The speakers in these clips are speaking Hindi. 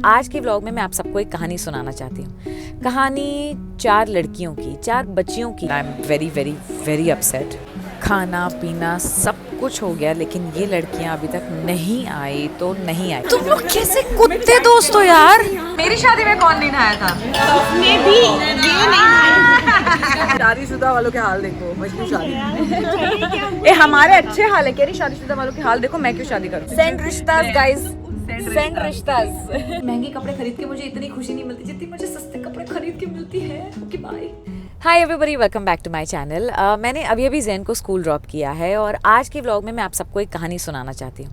आज के व्लॉग में मैं आप सबको एक कहानी सुनाना चाहती हूँ। कहानी 4 लड़कियों की, 4 बच्चियों की। आई am very very very upset. खाना पीना सब कुछ हो गया, लेकिन ये लड़कियां अभी तक नहीं आई तो नहीं आई। तुम लोग कैसे कुत्ते दोस्त हो यार। मेरी शादी में कौन नहीं नहाया था? मैं भी ये नहीं। शादीशुदा वालों के हाल देखो, मजबूर शादी। ए हमारे अच्छे हाल है, कह रही शादीशुदा वालों के हाल देखो, मैं क्यों शादी करूं? सेंड रिश्तास गाइस, सेंड रिश्तास। महंगे कपड़े खरीद के मुझे इतनी खुशी नहीं मिलती जितनी मुझे सस्ते कपड़े खरीद के मिलती है। Okay bye. Hi everybody, welcome back to my channel. मैंने अभी ज़ैन को स्कूल ड्रॉप किया है और आज के व्लॉग में मैं आप सबको एक कहानी सुनाना चाहती हूँ।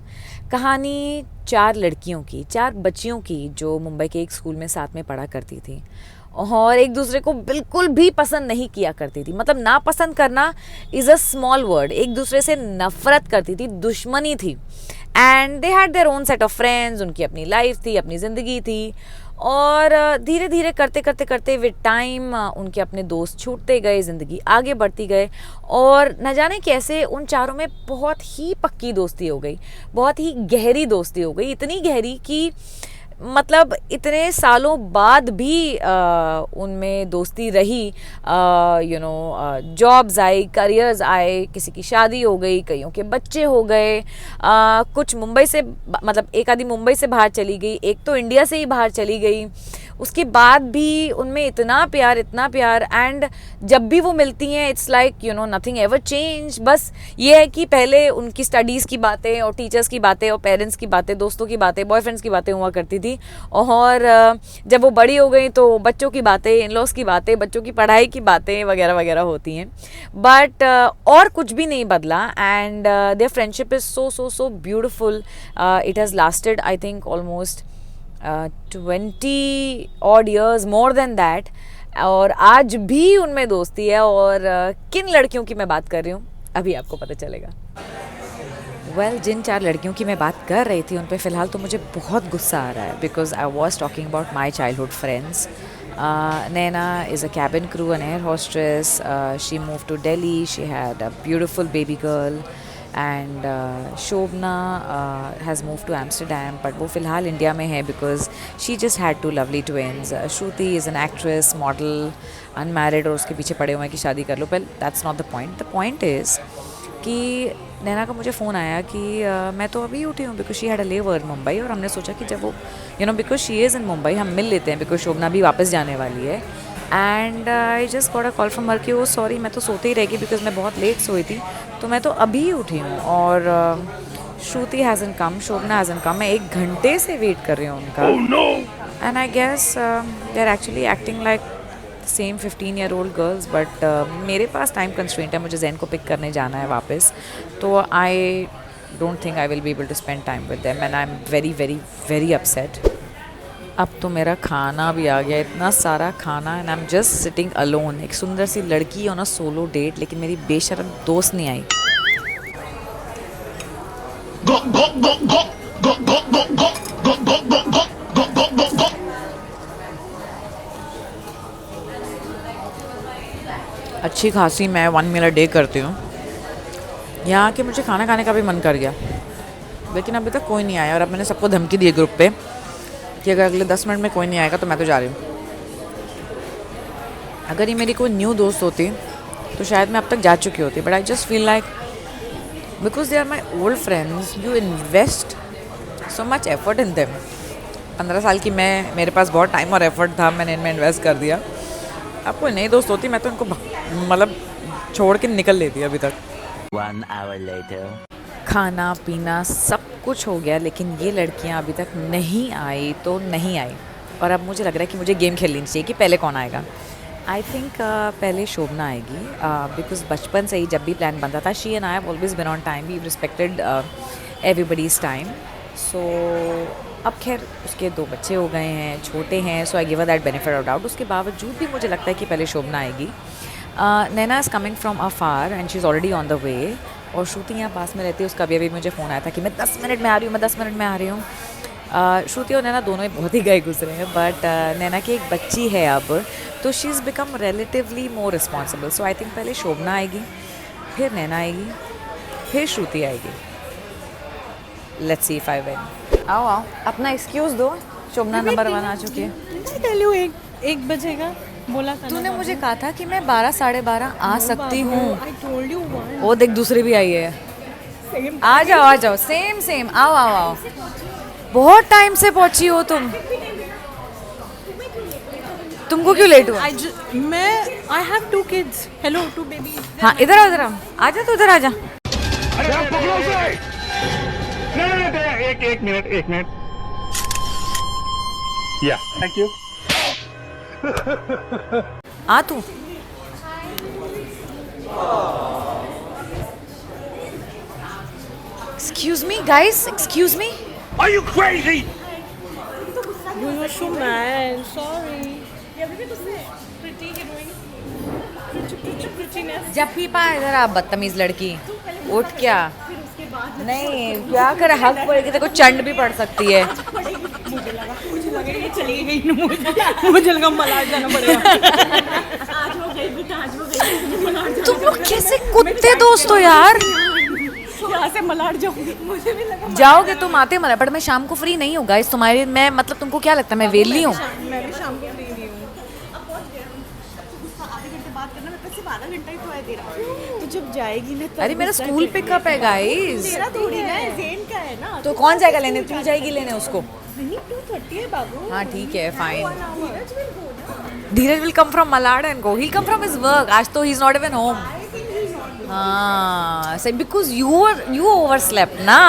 कहानी 4 लड़कियों की, 4 बच्चियों की जो मुंबई के एक स्कूल में साथ में पढ़ा करती थी और एक दूसरे को बिल्कुल भी पसंद नहीं किया करती थी। मतलब ना पसंद करना इज़ अ स्मॉल वर्ड। एक दूसरे से नफरत करती थी, दुश्मनी थी। And they had their own set of friends. उनकी अपनी लाइफ थी, अपनी ज़िंदगी थी और धीरे धीरे करते विद टाइम उनके अपने दोस्त छूटते गए, ज़िंदगी आगे बढ़ती गए और न जाने कैसे उन चारों में बहुत ही पक्की दोस्ती हो गई, बहुत ही गहरी दोस्ती हो गई। इतनी गहरी कि मतलब इतने सालों बाद भी उनमें दोस्ती रही। जॉब्स आई, करियर्स आए, किसी की शादी हो गई, कईयों के बच्चे हो गए, कुछ मुंबई से, मतलब एक आधी मुंबई से बाहर चली गई, एक तो इंडिया से ही बाहर चली गई। उसके बाद भी उनमें इतना प्यार एंड जब भी वो मिलती हैं it's like nothing ever change. बस ये है कि पहले उनकी स्टडीज़ की बातें और टीचर्स की बातें और पेरेंट्स की बातें, दोस्तों की बातें, बॉयफ्रेंड्स की बातें हुआ करती थी और जब वो बड़ी हो गई तो बच्चों की बातें, इन लॉज की बातें, बच्चों की पढ़ाई की बातें वगैरह वगैरह होती हैं। बट और कुछ भी नहीं बदला and their friendship is so beautiful. It has lasted I think almost 20 odd years, more than that। और आज भी उनमें दोस्ती है और किन लड़कियों की मैं बात कर रही हूँ अभी आपको पता चलेगा। जिन 4 लड़कियों की मैं बात कर रही थी उन पे फ़िलहाल तो मुझे बहुत गुस्सा आ रहा है because I was talking about my childhood friends. Naina is a cabin crew, an air hostess. She moved to Delhi. She had a beautiful baby girl. And Shobhana has move to Amsterdam, but वो फ़िलहाल इंडिया में है because she just had 2 lovely twins. Shruti is an actress, model, unmarried और उसके पीछे पड़े हुए हैं कि शादी कर लो। Well that's not the point. The point is कि नैना का मुझे फ़ोन आया कि मैं तो अभी उठी हूँ बिकॉज शी हैड अ लेवर मुंबई और हमने सोचा कि जब वो because she is in Mumbai हम मिल लेते हैं बिकॉज शोभना भी वापस जाने वाली है। And I just got a call from her कि वो सॉरी मैं तो सोते ही रहेगी बिकॉज मैं बहुत लेट सोई थी, तो मैं तो अभी उठी हूँ। और श्रुति हैज़न कम, शोभना हैज़न कम। मैं 1 घंटे से वेट कर रही हूँ उनका। And I guess they are actually acting like same 15-year-old girls. But मेरे पास टाइम कंस्ट्रेंट है, मुझे ज़ैन को पिक करने जाना है वापस, तो I don't think I will be able to spend time with them and I am very very very upset. अब तो मेरा खाना भी आ गया, इतना सारा खाना, and I am just sitting alone. एक सुंदर सी लड़की ऑन अ सोलो डेट, लेकिन मेरी बेशरम दोस्त नहीं आई। अच्छी खासी मैं 1 meal a day करती हूँ। यहाँ के मुझे खाना खाने का भी मन कर गया, लेकिन अभी तक कोई नहीं आया और अब मैंने सबको धमकी दी ग्रुप पे कि अगर अगले 10 मिनट में कोई नहीं आएगा तो मैं तो जा रही हूँ। अगर ये मेरी कोई न्यू दोस्त होती तो शायद मैं अब तक जा चुकी होती, but I just feel like because they are my old friends, you invest so much effort in them. 15 साल की मैं, मेरे पास बहुत टाइम और एफर्ट था, मैंने इनमें इन्वेस्ट कर दिया। अब कोई नई दोस्त होती मैं तो इनको मतलब छोड़ के निकल लेती अभी तक। 1 hour later. खाना पीना सब कुछ हो गया, लेकिन ये लड़कियां अभी तक नहीं आई तो नहीं आई और अब मुझे लग रहा है कि मुझे गेम खेल लेनी चाहिए कि पहले कौन आएगा। आई थिंक पहले शोभना आएगी बिकॉज बचपन से ही जब भी प्लान बनता था, she and I have always been on time, we respected everybody's time. So अब खैर उसके 2 बच्चे हो गए हैं, छोटे हैं, so I give that benefit of doubt. उसके बावजूद भी मुझे लगता है कि पहले शोभना आएगी। Naina is coming from afar and she is already on the way. और श्रुति यहाँ पास में रहती है, उसका अभी मुझे फ़ोन आया था कि मैं 10 मिनट में आ रही हूँ, मैं 10 मिनट में आ रही हूँ। श्रुति और नैना दोनों ही बहुत ही गए गुजरे हैं, बट नैना की एक बच्ची है अब, तो she is become relatively more responsible. So I think पहले शोभना आएगी, फिर नैना आएगी, फिर श्रुति आएगी। Let's see if I win. आओ अपना एक्सक्यूज़ दो, शोभना नंबर 1 आ चुकी है। एक बजेगा बोला था। तूने मुझे कहा था कि मैं 12 साढ़े 12 आ सकती हूँ। वो देख दूसरी भी आई है। आ जाओ सेम आओ। बहुत टाइम से पहुंची हो तुम। तुमको क्यों लेट हुआ? I have 2 kids. Hello, 2 babies. हाँ इधर आ। आजा तू इधर आजा। एक मिनट या थैंक यू। आ तू। Excuse me guys, excuse me. Are you crazy? You were so mad. Sorry. Prettiness. जब भी पाए इधर आप बदतमीज लड़की। उठ क्या? नहीं क्या करे, हक पड़ेगी तेरे को, चंड भी पड़ सकती है। मुझे लगा ये चली गई, मुझे लगा मलाड जाना पड़ेगा। आज वो गई बेटा, आज वो गई। तुम लोग कैसे कुत्ते दोस्त हो यार। यहाँ से मलाड जाऊंगी, मुझे भी लगा जाओगे तुम, आते मना, बट मैं शाम को फ्री नहीं हूँ गाइस तुम्हारे। मैं मतलब तुमको क्या लगता है मैं वेली हूँ? मैं भी शाम को फ्री नहीं हूँ। अब पहुंच गया, आधे घंटे बात करना, मैं सिर्फ आधा घंटा ही तो है तेरा। तो जब जाएगी ना अरे मेरा स्कूल पिकअप है गाइस। तेरा थोड़ी ना है, ज़ेन का है ना। तो कौन जाएगा लेने? तू जाएगी लेने उसको? नहीं 2:30 है बाबू। हाँ ठीक है fine. Dheeraj will come from Malad and go. He'll come from his work. आज तो he's not even home. हाँ, say because you overslept ना.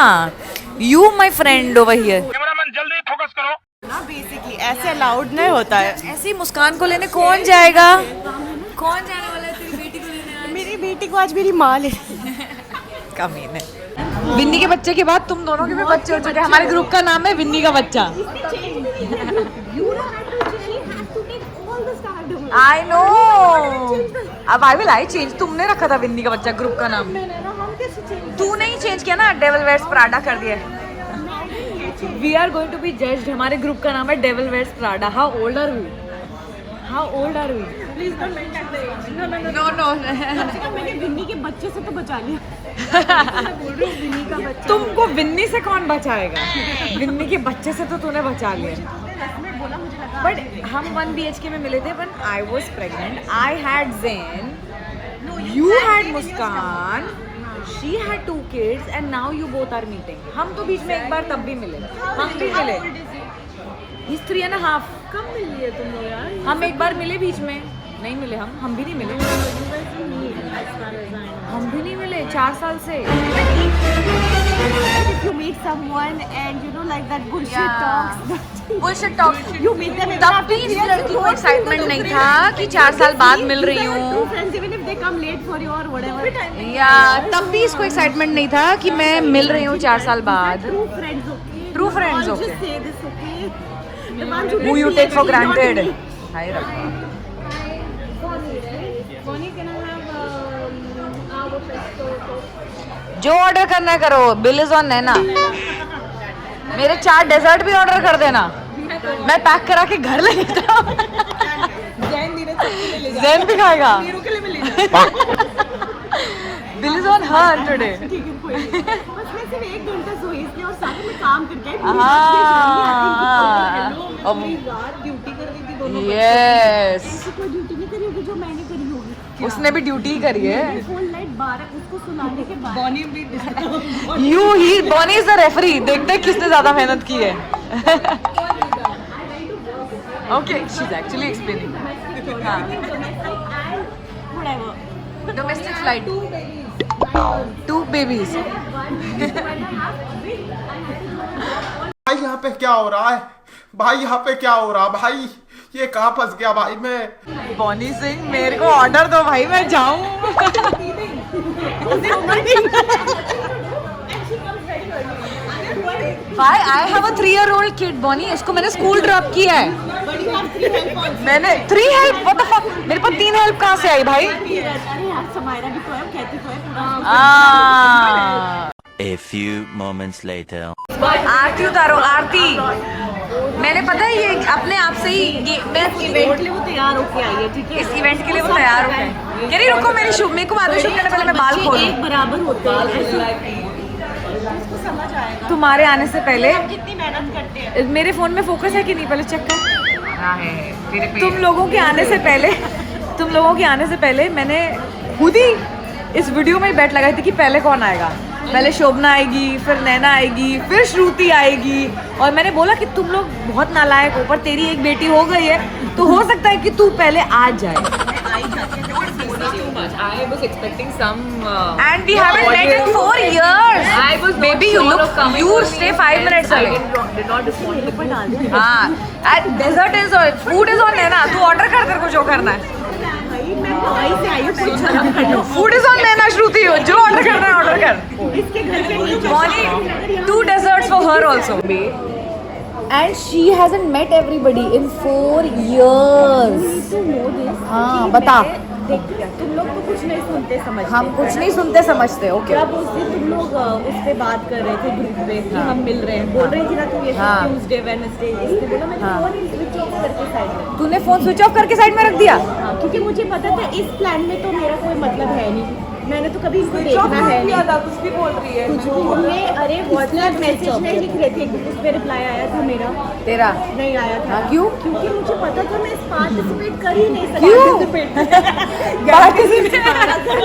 You my friend over here. Cameraman जल्दी फोकस करो ना, बेसिकली ऐसे अलाउड नहीं होता है। ऐसी मुस्कान को लेने कौन जाएगा? कौन जाने वाला है तेरी बेटी को लेने? मेरी बेटी को आज मेरी माँ ले। कमीने। विन्नी के बच्चे के बाद तुम दोनों के भी बच्चे हो चुके हैं। हमारे ग्रुप का नाम है विन्नी का बच्चा। I know. अब आई चेंज। तुमने रखा था विन्नी का बच्चा ग्रुप का नाम। तू नहीं चेंज किया ना, डेविल वेयर्स प्राडा कर दिया। We are going to be judged. हमारे ग्रुप का नाम है Devil Wears Prada. How old are we? Please don't mention the age. No मैंने विन्नी के बच्चे से तो बचा लिया। विन्नी का बच्चा। तुमको विन्नी से कौन बचाएगा? विन्नी के बच्चे से तो तूने बचा लिया। बट हम 1 BHK में मिले थे when I was pregnant. I had Zain, you had Muskan, she had 2 kids and now you both are meeting. हम तो बीच में एक बार तब भी मिले। हम भी मिले। He's 3.5. कब मिल लिए तुम लोग यार? हम एक बार मिले बीच में। नहीं मिले हम भी नहीं मिले। हम भी नहीं मिले 4 साल से। If you meet someone and you know like that bullshit talks, you meet them तब भी इस लड़की को एक्साइटमेंट नहीं था कि 4 साल बाद मिल रही true हूँ। friends even if they come late for you or whatever. या तब भी इसको एक्साइटमेंट नहीं था कि मैं मिल रही हूँ 4 साल बाद। True friends, okay. True friends, I'll okay. just say this, okay. The ones who Who you get take for late, not granted? me. हाय रब्बा। Bonnie, can I have our pesto? जो ऑर्डर करना है करो, बिल इज ऑन है ना। मेरे 4 डेजर्ट भी ऑर्डर कर देना, मैं पैक करा के घर ले लेता हूँ। जैन भी खाएगा। Bill is on her today. ठीक है, कोई नहीं। बस मैं सिर्फ 1 घंटा सोई इसलिए और साथ में काम करके आई। पूरी रात ड्यूटी कर रही थी दोनों। यस, ऐसी कोई ड्यूटी नहीं करी होगी जो मैंने करी होगी। उसने भी ड्यूटी करी है। फुल नाइट 12 उसको सुलाने के बाद बॉनी भी बॉनी इज द रेफरी। देखते हैं किसने ज्यादा मेहनत की है। Okay, she is actually explaining. Domestic flight 2 babies. भाई यहाँ पे क्या हो रहा है? भाई यहाँ पे क्या हो रहा है? भाई ये कहाँ फंस गया भाई मैं? बॉनी सिंह मेरे को ऑर्डर दो भाई, मैं जाऊँ। भाई I have a 3-year-old kid Bonnie, इसको मैंने स्कूल ड्रॉप किया है। मैंने 3 हेल्प, व्हाट द फक? मेरे पास 3 हेल्प कहाँ से आई भाई? समायरा भी तो है, कहती तो है A few moments later. आरती उतारो, आरती। मैंने पता है ये अपने आप से ही मैं इवेंट के लिए वो तैयार होके आई है, ठीक है। इस इवेंट के लिए वो तैयार हो गए। कह रही रुको मेरे को बाद में शूट करने पहले मैं बाल खोलूं। एक बराबर होते हैं, इसको समझ आएगा। तुम्हारे आने से पहले कितनी मेहनत करते हैं। मेरे फोन में फोकस है कि नहीं, पहले चेक कर। हाँ है तेरे पे। तुम लोगों के आने से पहले मैंने खुद ही इस वीडियो में ही बैठ लगाई थी कि पहले कौन आएगा। पहले शोभना आएगी, फिर नैना आएगी, फिर श्रुति आएगी, और मैंने बोला कि तुम लोग बहुत नालायक हो, पर तेरी एक बेटी हो गई है तो हो सकता है कि तू पहले आ जाए। I was expecting some. And we haven't met in 4 years. I was not Baby, you sure look. of coming You only. stay 5 minutes I away. did not respond to the call. हाँ. And dessert is on. Food is on है ना. तू order कर, तेरे को जो करना है. Food is on नैना श्रुति, जो order करना है order कर. Only 2 desserts for her also. And she hasn't met everybody in 4 years. हाँ, बता. तुम लोग तो कुछ नहीं सुनते समझते। हम कुछ नहीं सुनते समझते. ओके. जब उस दिन तुम लोग उस पे बात कर रहे थे ग्रुप पे कि हम मिल रहे हैं, बोल रही थी ना तुम ये हाँ। ट्यूसडे वेडनेसडे, इसने बोला मैंने फोन स्विच ऑफ करके साइड में। तूने फोन स्विच ऑफ करके साइड में रख दिया. हाँ, क्योंकि मुझे पता था इस प्लान में तो मेरा कोई मतलब है नहीं, मैंने तो कभी इसको देखना है नहीं। कुछ भी बोल रही है. कुछ भी तुमने अरे व्हाट्सएप मैसेज नहीं लिख रहे थे, उस पर रिप्लाई आया था मेरा, तेरा नहीं आया था। हाँ, क्यों? क्योंकि मुझे पता था मैं इस पार्टिसिपेट कर ही नहीं सकती।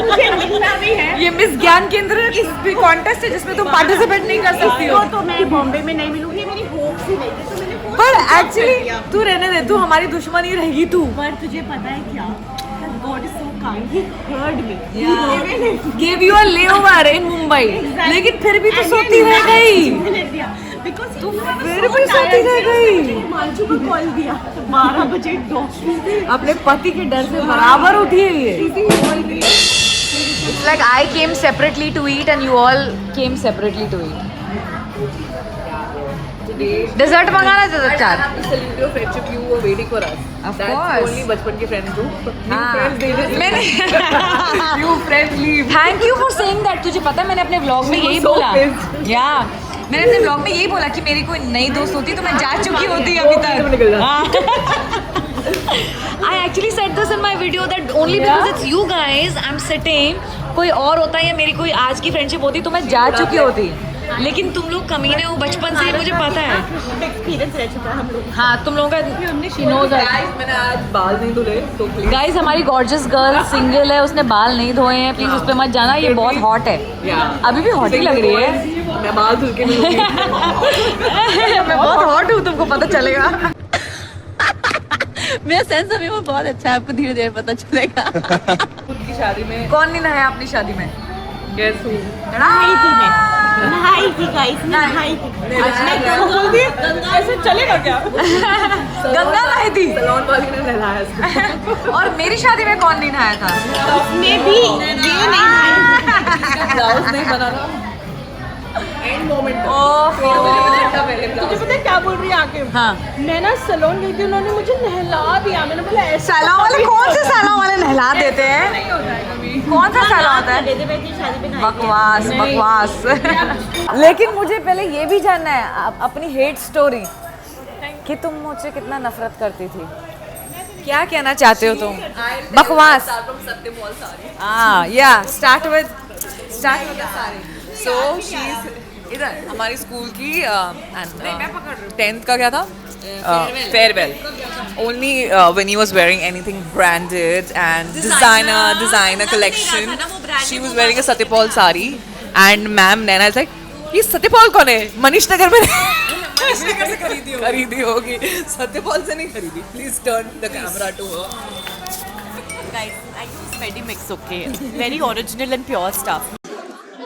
मुझे मिलना भी है। ये मिस ज्ञान केंद्र इस कॉन्टेस्ट है जिसमें तुम पार्टिसिपेट नहीं कर सकती हो. तो मैं बॉम्बे में नहीं मिलूंगी, मेरी होप्स ही नहीं थी, तो मैंने फोन पर स्विच ऑफ कर एक्चुअली दिया। तू रहने दे, तू हमारी दुश्मन ही रहेगी तू. पर तुझे पता है क्या, God is so kind, he heard me, Gave you a layover in Mumbai. लेकिन फिर भी तो सोती रह गई. बिकॉज तू फिर भी सोती रह गई. मांझू को कॉल दिया 12 बजे डॉक्टर अपने पति के डर से बराबर उठी है ये. It's like I came separately to eat and you all came separately to eat. Dessert मंगाना था 4. Salute your friendship. You were waiting for us. Of That's course. only बचपन के friends do. New हाँ. friends they just मैंने new friends leave. Thank you for saying that. तुझे पता है मैंने अपने व्लॉग में यही so बोला. pissed. या मैंने अपने व्लॉग में यही बोला कि मेरी कोई नई दोस्त होती तो मैं जा चुकी होती अभी तक. I actually said this in my video that only because it's you guys I'm sitting. कोई और होता या मेरी कोई आज की फ्रेंडशिप होती तो मैं जा चुकी होती. लेकिन तुम लोग कमीने हो बचपन से, मुझे पता है. एक्सपीरियंस रह चुका है हम लोग। हाँ, तुम लोगों का Guys, मैंने आज बाल नहीं धुले तो please. गाइस हमारी गॉर्जियस गर्ल सिंगल है, उसने बाल नहीं धोए हैं. प्लीज उस पे मत जाना, ये बहुत हॉट है. Yeah. अभी भी हॉट ही लग रही है. मैं बाल धुल के मिलूंगी. मैं बहुत हॉट हूँ, तुमको पता चलेगा. मेरा सेंस ऑफ ह्यूमर बहुत अच्छा है, आपको धीरे धीरे पता चलेगा. खुद की शादी में कौन नहीं नहाया अपनी शादी में? guess who? नहाई थी मैं, नहाई थी गाइस, नहाई थी। ऐसे चलेगा क्या? गंगा नहाई थी. सलोन वाली ने नहलाया इसको. और मेरी शादी में कौन नहीं नहाया था? उसमें भी ये नहीं नहाई। ब्लाउज नहीं बनाना. End moment. ओहो. तुझे पता है क्या बोल रही है आके? हाँ. मैं ना सलोन गई थी, उन्होंने मुझे नहला दिया। मैंने बोला ऐसा सैलून वाले कौन से सैलून वाले नहला देते हैं? कौन सा सैलून होता है? दे मैं शादी में नहाई थी। बकवास बकवास. लेकिन मुझे पहले ये भी जानना है अपनी हेट स्टोरी, कि तुम मुझसे कितना नफरत करती थी. क्या कहना चाहते हो तुम? बकवास. हाँ, या स्टार्ट विद So she's इधर हमारी स्कूल की 10th का क्या था farewell. Only when he was wearing anything branded and designer collection, she was wearing a Satyapal sari and ma'am Naina is like, ये सत्यपाल कौन है? मनीष नगर में से खरीदी होगी. सत्यपाल से नहीं खरीदी. Please turn the camera to her. Guys, I use Medimix, okay? Very original and pure stuff.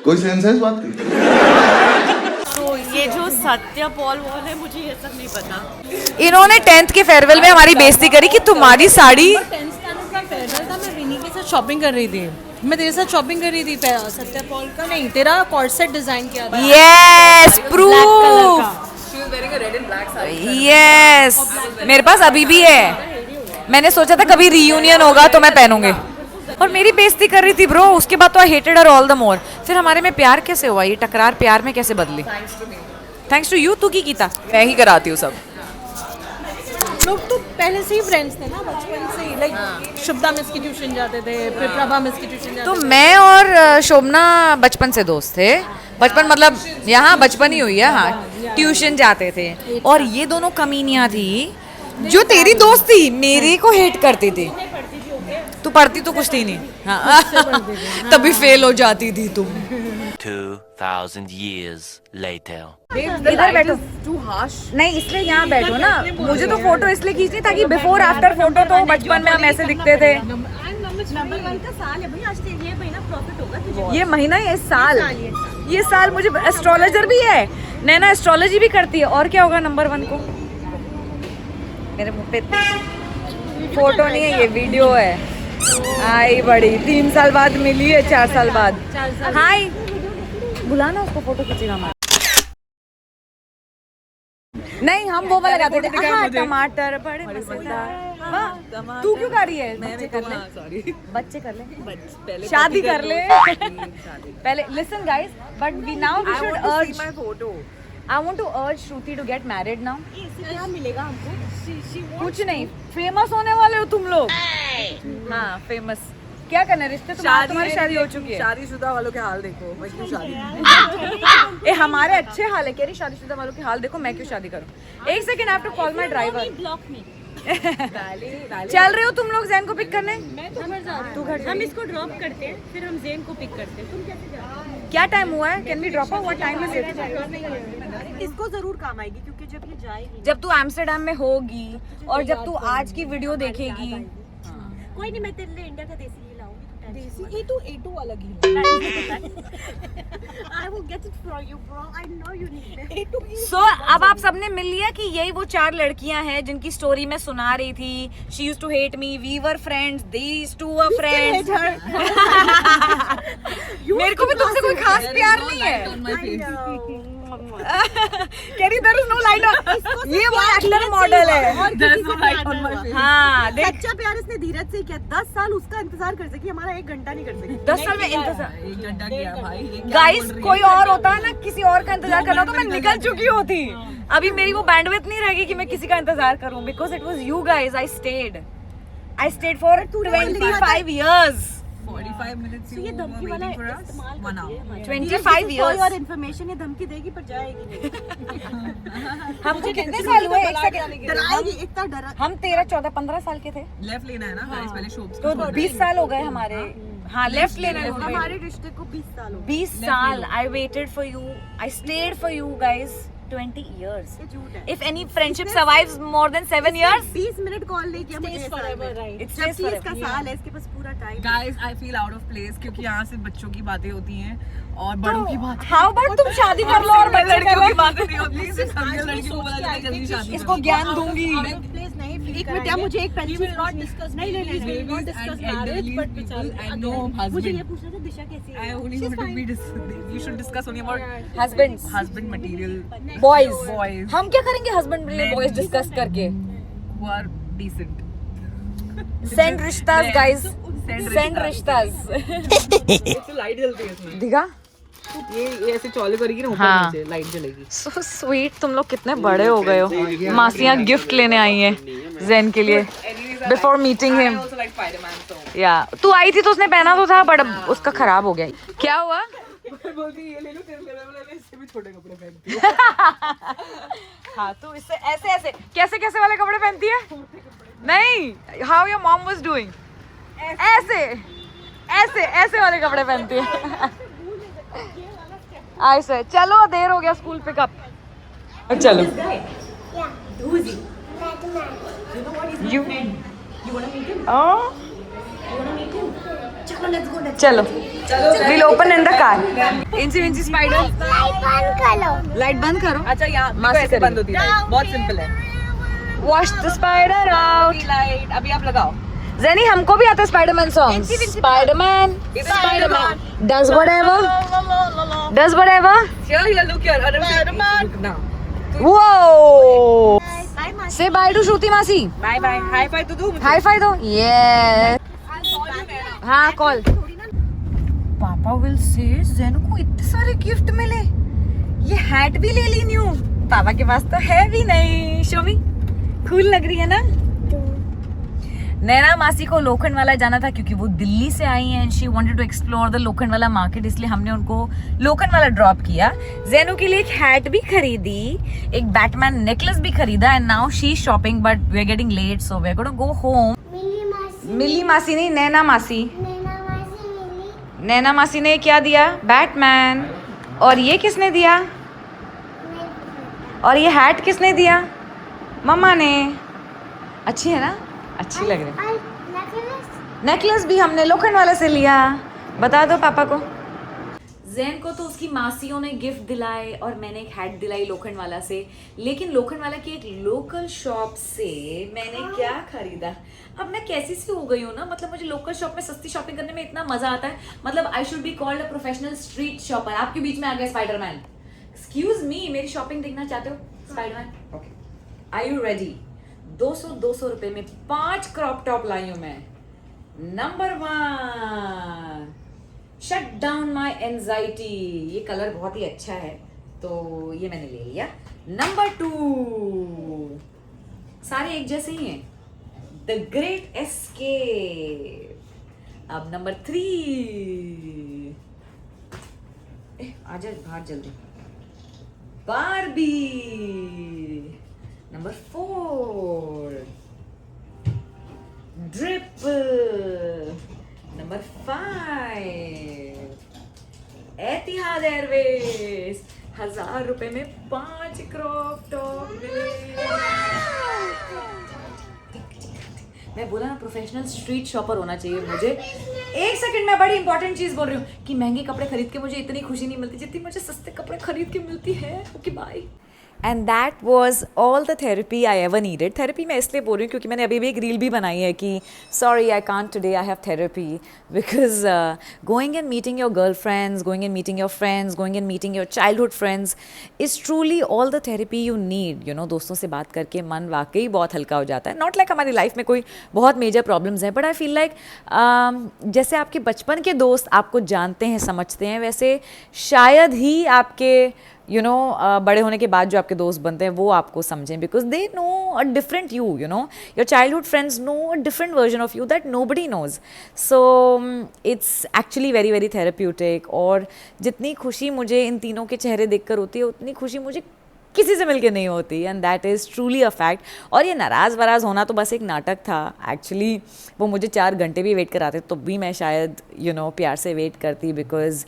कोई सेंस है इस बात की? तो ये जो सत्य पॉल वॉल है, मुझे ये सब नहीं पता. इन्होंने 10th के फेयरवेल में हमारी बेइज्जती करी कि तुम्हारी साड़ी. 10th स्टैंडर्ड का फेयरवेल था, मैं विनी के साथ शॉपिंग कर रही थी. मैं तेरे साथ शॉपिंग कर रही थी. सत्य पॉल का नहीं, तेरा कॉर्सेट डिजाइन किया था. Yes, proof. She was wearing a red and black sari. Yes, मेरे पास अभी भी है. मैंने सोचा था कभी रीयूनियन होगा तो मैं पहनूंगी. और मेरी बेइज्जती कर रही थी ब्रो. उसके बाद तो I hated her all the more. फिर हमारे में प्यार कैसे हुआ? ये टकरार प्यार में कैसे बदली? Thanks to you. तू की कीता? मैं ही कराती हूँ सब. लोग तो पहले से ही फ्रेंड्स थे ना, बचपन से ही. लाइक शुभदा मिस की ट्यूशन जाते थे, फिर प्रभा मिस की ट्यूशन जाते तो थे. मैं और शोभना बचपन से दोस्त थे. बचपन मतलब यहाँ बचपन ही हुई है, हाँ ट्यूशन जाते थे। और ये दोनों कमीनियाँ थी जो तेरी दोस्त थी, मेरे को हेट करती थी। तू पढ़ती तो कुछ थी नहीं, हाँ तभी फेल हो जाती थी तुम। 2000 years later. इधर बैठो। नहीं इसलिए यहाँ बैठो ना, मुझे तो फोटो इसलिए खींचनी ताकि बिफोर आफ्टर फोटो तो बचपन में हम ऐसे दिखते थे। नंबर 1 का साल है भाई, आज से ये महीना प्रॉफिट होगा तुझे। ये महीना, ये साल मुझे एस्ट्रोलॉजर भी है, नैना एस्ट्रोलॉजी भी करती है। और क्या होगा नंबर 1 को? मेरे मुंह पे फोटो नहीं है, ये वीडियो है। आई बड़ी 3 साल बाद मिली है, 4 साल बाद। हाय बुलाना उसको, फोटो खींचेगा हमारा। नहीं हम वो वाला गाते थे, हाँ, टमाटर बड़े मजेदार। वाह, तू क्यों कर रही है? बच्चे कर ले, बच्चे कर ले, शादी कर ले पहले। Listen guys, but we now we should urge my photo. I want to urge Shruti to get married now. क्या मिलेगा हमको? कुछ नहीं, फेमस होने वाले हो तुम लोग। हाँ फेमस, क्या करना है रिश्ते? तुम्हारी शादी हो चुकी है। शादीशुदा वालों के हाल देखो, मैं क्यों शादी? ए हमारे अच्छे हाल है, कह रही शादीशुदा वालों के हाल देखो, मैं क्यों शादी करूँ? एक second, I have to call my driver. Block में चल रहे हो तुम लोग जैन को पिक करने? मैं तो घर जा रही हूँ। हम इसको ड्रॉप करते हैं, फिर हम ज़ेन को पिक करते हैं। तुम कैसे जा रहे हो? क्या टाइम हुआ है? Can we drop out? What time is it? इसको जरूर काम आएगी क्योंकि जब ये जाएगी, जब तू एम्स्टर्डम में होगी और जब तू आज की वीडियो देखेगी। कोई नहीं, मैं तेरे लिए इंडिया का देसी घी लाऊंगी। देसी तो A2 वाला घी। I will get it for you, bro. I know you need it. So, अब आप सबने मिल लिया कि यही वो 4 लड़कियां हैं जिनकी स्टोरी मैं सुना रही थी। She used to hate me, we were friends, these two were friends. मेरे को भी तुमसे कोई खास प्यार नहीं है। Carry there is no light on. ये वो एक्टर मॉडल है। There is no light on my face. हाँ देख, सच्चा प्यार इसने धीरज से किया। 10 साल उसका इंतजार कर सकी, हमारा 1 घंटा नहीं कर सकी। 10 साल में इंतजार। 1 घंटा किया भाई। गाइस कोई और होता है ना, किसी और का इंतजार करना तो मैं निकल चुकी होती। अभी मेरी वो बैंडविड्थ नहीं रहेगी कि मैं किसी का इंतजार करूं, because it was you guys. I stayed for 25 years. 45 minutes ये धमकी वाला इस्तेमाल 1 hour. 25 years. और इन्फॉर्मेशन ये धमकी देगी पर जाएगी नहीं। हमको कितने साल हुए? एक सेकंड, डराएगी, इतना डरा। हम 13, 14, 15 साल के थे, लेफ्ट लेना है ना गाइस, पहले शॉप्स तो 20 साल हो गए हमारे। हाँ लेफ्ट लेना है हमारे रिश्ते को 20 साल हो गए। 20 साल। I waited for you, I stayed for you guys 20 years. ये झूठ है। If any friendship survives more than 7 years, 20 minute call नहीं किया मुझे। it जबकि stays इसका forever. साल है, इसके पास पूरा time. Guys I feel out of place क्योंकि यहाँ सिर्फ बच्चों की बातें होती हैं और बड़ों की बातें। How about तुम शादी कर लो और बच्चे कर लड़कियों लो? की बातें नहीं होती, सिर्फ लड़कियों को बोला जाता है जल्दी शादी इसको ज्ञान दूंगी। एक मिनट, आप मुझे एक पेंसिल नहीं मुझे ये पूछना था दिशा कैसी है? I only want to be you should discuss only about husband material Boys. हम क्या करेंगे husband boys डिस्कस करके? who are decent. Send रिश्तास guys. Send रिश्तास। एक तो लाइट जलती है इसमें। दिखा? ये ऐसे चालू करेगी ना, ऊपर हाँ। नीचे लाइट जलेगी। So sweet, तुम लोग कितने बड़े हो गए हो। मासियाँ गिफ्ट लेने आई हैं ज़ैन के लिए before meeting him. also like Spider-Man, so या तू आई थी तो उसने पहना तो था, बट उसका खराब हो गया। क्या हुआ? बोलती ये ले लो, तेरे लिए इससे भी छोटे कपड़े पहनती है। हाँ तो इससे ऐसे कैसे वाले कपड़े पहनती है? नहीं, how your mom was doing, ऐसे वाले कपड़े पहनती है। ऐसे चलो, देर हो गया स्कूल पिकअप। चलो चलो we'll open in the car. इंची स्पाइडर लाइट बंद करो। अच्छा यहाँ मास्क ऐसे बंद होती है, बहुत सिंपल है। Wash the spider out. Light अभी आप लगाओ। जेनी हमको भी आता है Spiderman song. Spiderman does whatever Here, look here. Spider-Man. Now. whoa say bye to श्रुति मासी। Bye bye. High five तो दो मुझे। हाई फाई दो। ये हाँ कॉल। पापा विल से जेनू को इतने सारे गिफ्ट मिले, ये हैट भी ले ली न्यू। पापा के पास तो है भी नहीं। शोमी कूल लग रही है ना? नैना मासी को लोखंडवाला जाना था क्योंकि वो दिल्ली से आई हैं and she wanted to explore the Lokhandwala market, इसलिए हमने उनको लोखंडवाला ड्रॉप किया। जैनू के लिए एक हैट भी खरीदी, एक बैटमैन नेकलेस भी खरीदा and now she is shopping but we are getting late so we are going to go home. Mili मासी नहीं, नैना मासी। नैना मासी ने क्या दिया? बैटमैन। और ये किसने दिया? और ये हैट किसने दिया? मम्मा ने। अच्छी है ना? अच्छी लग रही है। नेकलेस भी हमने लोखंडवाला से लिया। बता दो पापा को। जैन को तो उसकी मासियों ने गिफ्ट दिलाए और मैंने एक हैट दिलाई लोखंडवाला से, लेकिन लोखंडवाला की एक लोकल शॉप से मैंने क्या खरीदा? अब मैं कैसी सी हो गई हूँ ना, मतलब मुझे लोकल शॉप में सस्ती शॉपिंग करने में इतना मजा आता है, मतलब I should be called a professional street shopper. आपके बीच में आ गया स्पाइडरमैन। एक्सक्यूज मी, मेरी शॉपिंग देखना चाहते हो Spiderman? Okay, are you ready? 200 रुपए में 5 क्रॉप टॉप लाई हूं मैं। Number 1, shut down my anxiety. ये कलर बहुत ही अच्छा है तो ये मैंने ले लिया। नंबर 2, सारे एक जैसे ही हैं, द ग्रेट एस्केप। अब नंबर 3, आजा बाहर जल्दी, बारबी। Number 4, drip. नंबर 5, एतिहाद एयरवेज। 1000 रुपए में 5 क्रॉप टॉप मिले। मैं बोला ना प्रोफेशनल स्ट्रीट शॉपर होना चाहिए मुझे। एक सेकंड, मैं बड़ी इंपॉर्टेंट चीज बोल रही हूँ कि महंगे कपड़े खरीद के मुझे इतनी खुशी नहीं मिलती जितनी मुझे सस्ते कपड़े खरीद के मिलती है। Okay bye. And that was all the therapy I ever needed. Therapy मैं इसलिए बोल रही हूँ क्योंकि मैंने अभी भी एक रील भी बनाई है कि sorry I can't today, I have therapy because going and meeting your girl friends, going and meeting your friends, going and meeting your childhood friends is truly all the therapy you need. You know, दोस्तों से बात करके मन वाकई बहुत हल्का हो जाता है। नॉट लाइक हमारी लाइफ में कोई बहुत मेजर प्रॉब्लम्स हैं, बट आई फील लाइक जैसे आपके बचपन के दोस्त आपको जानते हैं, समझते हैं, वैसे शायद ही आपके बड़े होने के बाद जो आपके दोस्त बनते हैं वो आपको समझें, because they know a different you know your childhood friends know a different version of you that nobody knows. So it's actually very very therapeutic. और जितनी खुशी मुझे इन तीनों के चेहरे देखकर होती है उतनी खुशी मुझे किसी से मिलके नहीं होती, and that is truly a fact. और ये नाराज़ वराज होना तो बस एक नाटक था एक्चुअली। वो मुझे 4 घंटे भी वेट कराते तो भी मैं शायद प्यार से वेट करती, because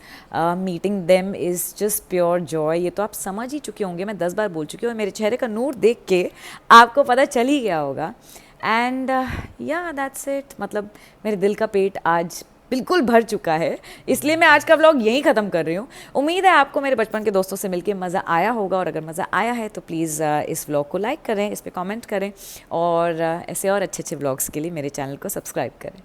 meeting them is just pure Joy. ये तो आप समझ ही चुके होंगे, मैं 10 बार बोल चुकी हूँ, मेरे चेहरे का नूर देख के आपको पता चल ही गया होगा। एंड या दैट्स इट, मतलब मेरे दिल का पेट आज बिल्कुल भर चुका है, इसलिए मैं आज का व्लॉग यहीं ख़त्म कर रही हूँ। उम्मीद है आपको मेरे बचपन के दोस्तों से मिलके मज़ा आया होगा, और अगर मज़ा आया है तो प्लीज़ इस व्लॉग को लाइक करें, इस पर कमेंट करें, और ऐसे और अच्छे अच्छे व्लॉग्स के लिए मेरे चैनल को सब्सक्राइब करें।